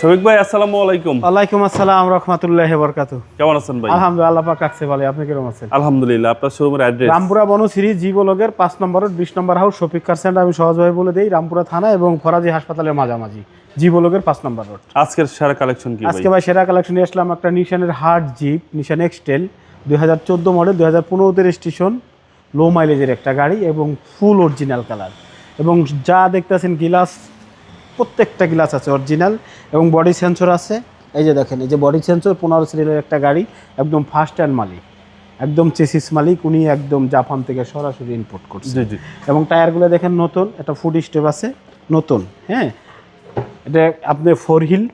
শফিক ভাই আসসালামু আলাইকুম। ওয়ালাইকুম আসসালাম রাহমাতুল্লাহি ওয়া বারাকাতুহু। কেমন আছেন ভাই? আলহামদুলিল্লাহ, আল্লাহ পাক রাখছে ভালো। আপনি কেমন আছেন? আলহামদুলিল্লাহ। আপনার শোরুমের অ্যাড্রেস? রামপুরা বনশ্রী জি ব্লকের 5 নম্বর রোড 20 নম্বর হাউস, শফিক কার সেন্টার। আমি সহজভাবে বলে দেই, রামপুরা থানা এবং ফরাজি হাসপাতালের মাঝামাঝি, জি ব্লকের 5 নম্বর রোড। আজকের সেরা কালেকশন কি ভাই? আজকে ভাই সেরা কালেকশন নিয়ে আসলাম একটা নিশানের হার্ড জিপ, নিশান এক্সটেল 2014 মডেল, 2015 রেজিস্ট্রেশন, লো মাইলেজের একটা গাড়ি এবং ফুল অরিজিনাল কালার। এবং যা দেখতেছেন গ্লাস, প্রত্যেকটা গ্লাস আছে অরিজিনাল এবং বডি সেন্সর আছে। এই যে দেখেন, এই যে বডি সেন্সর, 15 সিরিয়ালের একটা গাড়ি, একদম ফার্স্ট হ্যান্ড মালিক, একদম চেসিস মালিক, উনি একদম জাপান থেকে সরাসরি ইম্পোর্ট করছে। জি জি। এবং টায়ারগুলো দেখেন নতুন, একটা ফুড স্টেপ আছে নতুন। হ্যাঁ, এটা আপনি 4 হুইল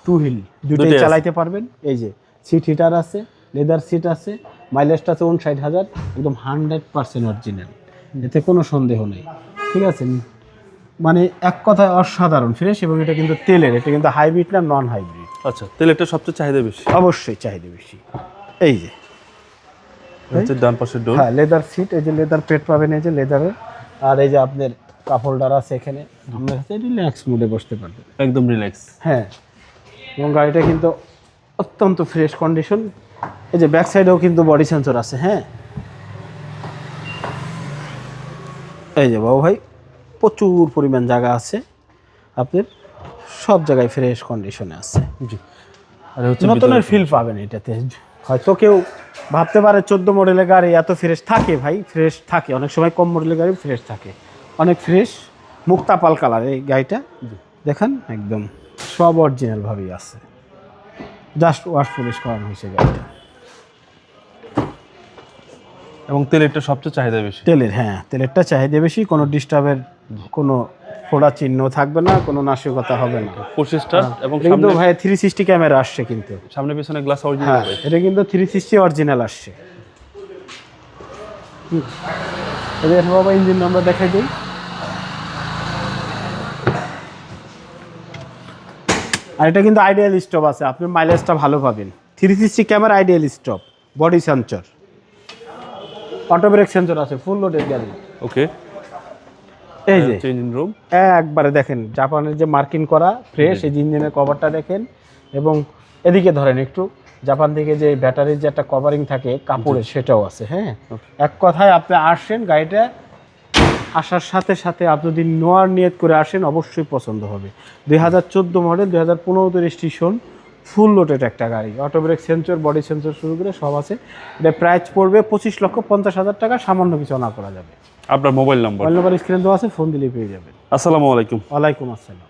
2 হুইল দুটোই চালাইতে পারবেন। এই যে সিট হিটার আছে, লেদার সিট আছে, মাইলেজটা আছে 59,000, একদম 100% অরিজিনাল, এতে কোনো সন্দেহ নেই। ঠিক আছে, মানে এক কথায় অসাধারণ ফ্রেশ। এবং এটা কিন্তু তেলের, এটা কিন্তু হাইব্রিড না, নন হাইব্রিড। আচ্ছা, তেলেরটা সবচেয়ে চাহিদা বেশি? অবশ্যই চাহিদা বেশি। এই যে হচ্ছে ডান পাশের ডোর। হ্যাঁ, লেদার সিট, এই যে লেদার পেট পাবেন, এই যে লেদারের। আর এই যে আপনার কাপ হোল্ডার আছে এখানে, আপনার কাছে রিল্যাক্স মোডে বসতে পারবেন, একদম রিল্যাক্স। হ্যাঁ। এবং গাড়িটা কিন্তু অত্যন্ত ফ্রেশ কন্ডিশন। এই যে ব্যাক সাইডেও কিন্তু বডি সেন্সর আছে। হ্যাঁ, এই যে বাবু ভাই, প্রচুর পরিমাণ জায়গা আছে আপনার, সব জায়গায় ফ্রেশ কন্ডিশনে আছে। জি। আর হচ্ছে নতুনের ফিল পাবেন এটাতে। হয়তো কেউ ভাবতে পারে 14 মডেলের গাড়ি এত ফ্রেশ থাকে, ভাই ফ্রেশ থাকে, অনেক সময় কম মডেলের গাড়ি ফ্রেশ থাকে, অনেক ফ্রেশ। মুক্তাপাল কালার এই গাড়িটা, দেখেন একদম সব অরিজিনাল ভাবেই আছে, জাস্ট ওয়াশ পলিশ করানো হয়েছে গাড়িটা। এবং তেলেরটা সবচেয়ে চাহিদা বেশি? তেলের, হ্যাঁ, তেলেরটা চাহিদা বেশি। কোনো ডিস্টার্বের কোনো ফোড়া চিহ্ন থাকবে না, কোনো নাশকতা হবে না। প্রসেসটা এবং কিন্তু ভাই 360 ক্যামেরা আসছে, কিন্তু সামনে পিছনে গ্লাস অরিজিনাল। হ্যাঁ, এটা কিন্তু 360 অরিজিনাল আসছে। এদের বাবা ইঞ্জিন আমরা দেখাই দিই। আর এটা কিন্তু আইডিয়াল স্টপ আছে, আপনি মাইলেজটা ভালো পাবেন। 360 camera, ideal stop, body sensor, auto break sensor আছে, ফুল লোডেড গাড়ি। ওকে। এই যে ইঞ্জিন রুম একবারে দেখেন জাপানের যে মার্কিং করা ফ্রেশ, এই ইঞ্জিনের কভারটা দেখেন। এবং এদিকে ধরেন একটু, জাপান থেকে যে ব্যাটারির যে একটা কভারিং থাকে কাপড়ের, সেটাও আছে। হ্যাঁ, এক কথায় আপনি আসেন, গাড়িটা আসার সাথে সাথে আপনি যদি নেওয়ার নিয়ত করে আসেন, অবশ্যই পছন্দ হবে। 2014 মডেল, 2015 রেজিস্ট্রেশন, ফুল লোডেড একটা গাড়ি, auto break sensor, body sensor শুরু করে সব আছে। এটা প্রাইস পড়বে 25,50,000 টাকা, সামান্য কিছু না করা যাবে। আপনার মোবাইল নাম্বার? মোবাইল নাম্বার স্ক্রিনে দেওয়া আছে, ফোন দিলেই পেয়ে যাবেন। আসসালামু আলাইকুম। ওয়ালাইকুম আসসালাম।